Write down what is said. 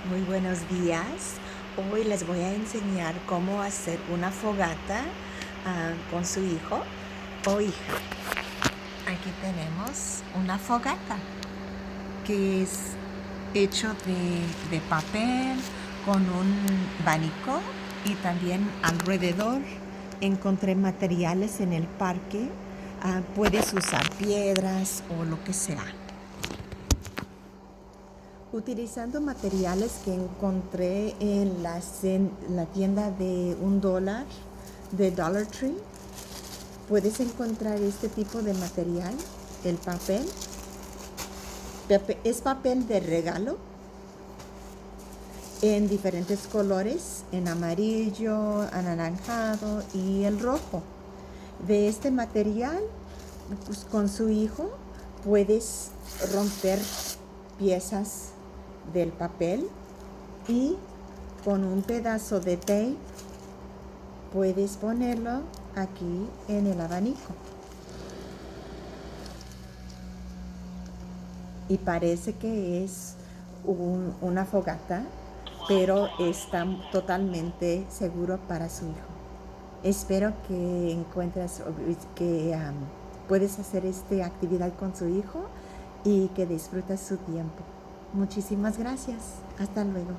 Muy buenos días. Hoy les voy a enseñar cómo hacer una fogata con su hijo o hija. Aquí tenemos una fogata que es hecho de papel con un abanico y también alrededor encontré materiales en el parque. Puedes usar piedras o lo que sea. Utilizando materiales que encontré en la tienda de $1 de Dollar Tree, puedes encontrar este tipo de material. El papel es papel de regalo en diferentes colores, en amarillo, anaranjado y el rojo. De este material, pues, con su hijo puedes romper piezas del papel y con un pedazo de tape puedes ponerlo aquí en el abanico y parece que es una fogata, pero está totalmente seguro para su hijo. Espero que encuentres que puedes hacer esta actividad con su hijo y que disfrutes su tiempo. Muchísimas gracias. Hasta luego.